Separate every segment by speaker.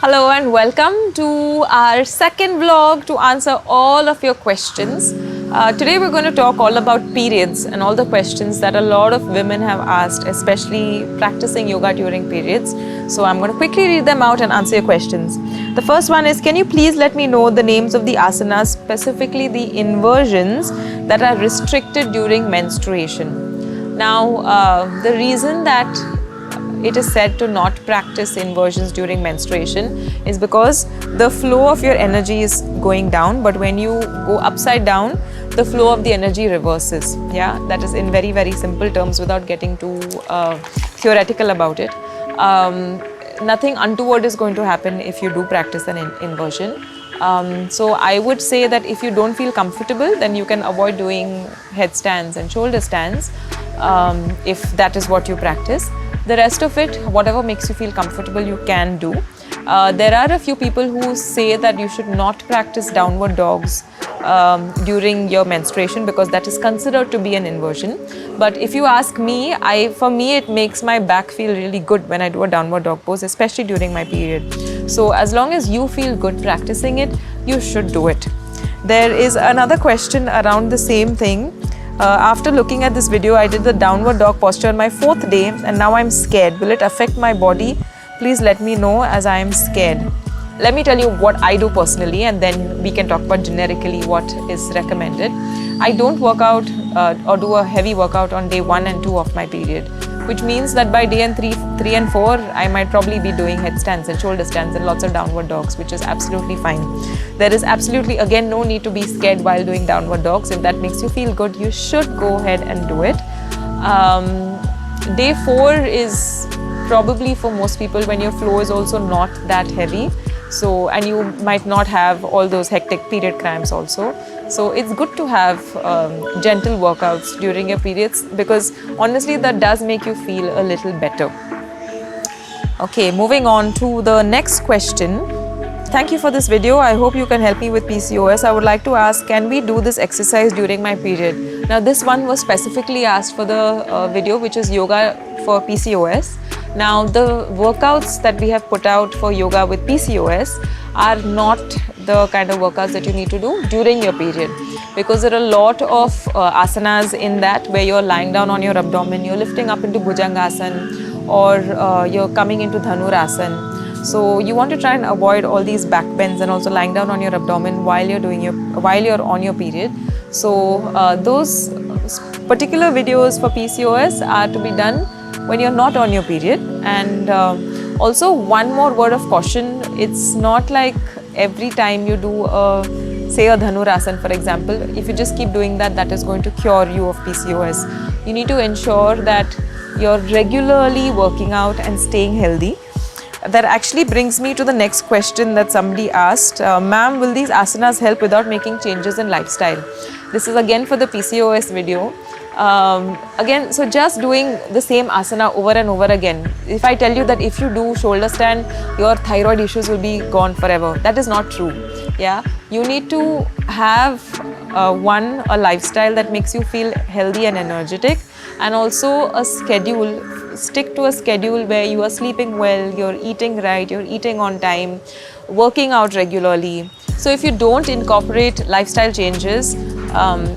Speaker 1: Hello and welcome to our second vlog to answer all of your questions. Today we're going to talk all about periods and all the questions that a lot of women have asked, especially practicing yoga during periods. So I'm going to quickly read them out and answer your questions. The first one is, can you please let me know the names of the asanas, specifically the inversions that are restricted during menstruation? Now, the reason that it is said to not practice inversions during menstruation is because the flow of your energy is going down, but when you go upside down, the flow of the energy reverses. Yeah, that is in very, very simple terms without getting too theoretical about it. Nothing untoward is going to happen if you do practice an inversion. So I would say that if you don't feel comfortable, then you can avoid doing headstands and shoulder stands if that is what you practice. The rest of it, whatever makes you feel comfortable, you can do. There are a few people who say that you should not practice downward dogs during your menstruation because that is considered to be an inversion. But if you ask me, for me it makes my back feel really good when I do a downward dog pose, especially during my period. So as long as you feel good practicing it, you should do it. There is another question around the same thing. After looking at this video, I did the downward dog posture on my 4th day and now I'm scared. Will it affect my body? Please let me know as I am scared. Let me tell you what I do personally and then we can talk about generically what is recommended. I don't work out or do a heavy workout on day 1 and 2 of my period, which means that by day 3 and 4, I might probably be doing headstands and shoulder stands and lots of downward dogs, which is absolutely fine. There is absolutely, again, no need to be scared while doing downward dogs. If that makes you feel good, you should go ahead and do it. Day 4 is probably for most people when your flow is also not that heavy. So, and you might not have all those hectic period cramps also. So it's good to have gentle workouts during your periods because honestly that does make you feel a little better. Okay, moving on to the next question. Thank you for this video. I hope you can help me with PCOS. I would like to ask, can we do this exercise during my period? Now this one was specifically asked for the video, which is yoga for PCOS. Now the workouts that we have put out for yoga with PCOS are not the kind of workouts that you need to do during your period because there are a lot of asanas in that where you're lying down on your abdomen, you're lifting up into Bhujangasana or you're coming into Dhanurasana. So you want to try and avoid all these back bends and also lying down on your abdomen while you're on your period. So those particular videos for PCOS are to be done when you're not on your period. And also one more word of caution, it's not like every time you do say a Dhanurasana, for example, if you just keep doing that, that is going to cure you of PCOS. You need to ensure that you're regularly working out and staying healthy. That actually brings me to the next question that somebody asked. Ma'am, will these asanas help without making changes in lifestyle? This is again for the PCOS video. Again, so just doing the same asana over and over again. If I tell you that if you do shoulder stand, your thyroid issues will be gone forever, that is not true. Yeah, you need to have a lifestyle that makes you feel healthy and energetic, and also a schedule. Stick to a schedule where you are sleeping well, you're eating right, you're eating on time, working out regularly. So if you don't incorporate lifestyle changes,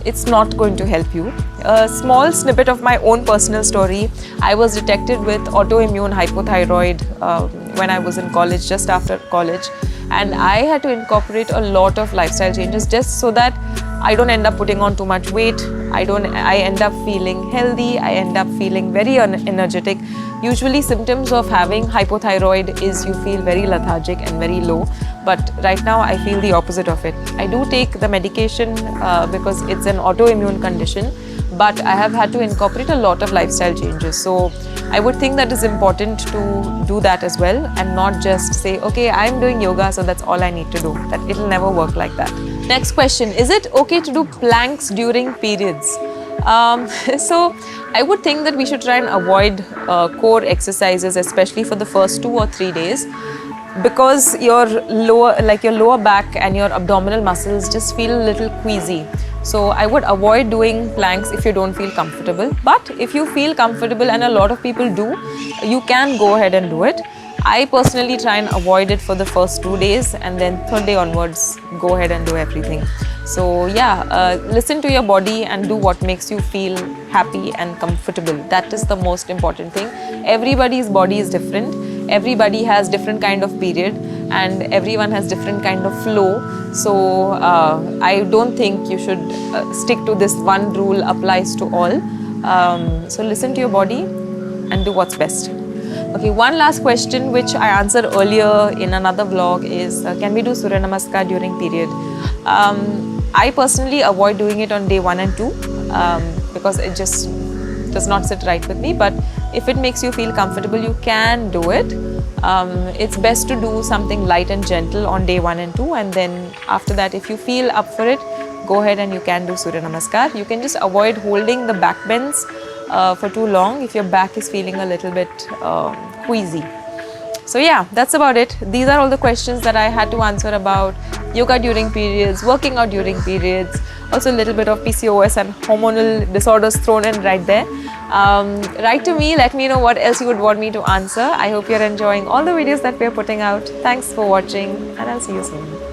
Speaker 1: it's not going to help you. A small snippet of my own personal story. I was detected with autoimmune hypothyroid when I was in college, just after college. And I had to incorporate a lot of lifestyle changes just so that I don't end up putting on too much weight. I end up feeling healthy. I end up feeling very energetic. Usually symptoms of having hypothyroid is you feel very lethargic and very low. But right now I feel the opposite of it. I do take the medication because it's an autoimmune condition, but I have had to incorporate a lot of lifestyle changes. So I would think that it's important to do that as well and not just say, okay, I'm doing yoga, so that's all I need to do. That it'll never work like that. Next question, is it okay to do planks during periods? So I would think that we should try and avoid core exercises, especially for the first 2 or 3 days, because your lower back and your abdominal muscles just feel a little queasy. So I would avoid doing planks if you don't feel comfortable. But if you feel comfortable, and a lot of people do, you can go ahead and do it. I personally try and avoid it for the first 2 days, and then third day onwards, go ahead and do everything. So yeah, listen to your body and do what makes you feel happy and comfortable. That is the most important thing. Everybody's body is different. Everybody has different kind of period, and everyone has different kind of flow. So I don't think you should stick to this one rule applies to all. So listen to your body and do what's best. Okay, one last question which I answered earlier in another vlog is, can we do Surya Namaskar during period? I personally avoid doing it on day 1 and 2 because it just does not sit right with me. But if it makes you feel comfortable, you can do it. It's best to do something light and gentle on day 1 and 2, and then after that, if you feel up for it, go ahead and you can do Surya Namaskar. You can just avoid holding the back bends for too long if your back is feeling a little bit queasy. So yeah, that's about it. These are all the questions that I had to answer about yoga during periods, working out during periods, also a little bit of PCOS and hormonal disorders thrown in right there. Write to me, let me know what else you would want me to answer. I hope you're enjoying all the videos that we're putting out. Thanks for watching, and I'll see you soon.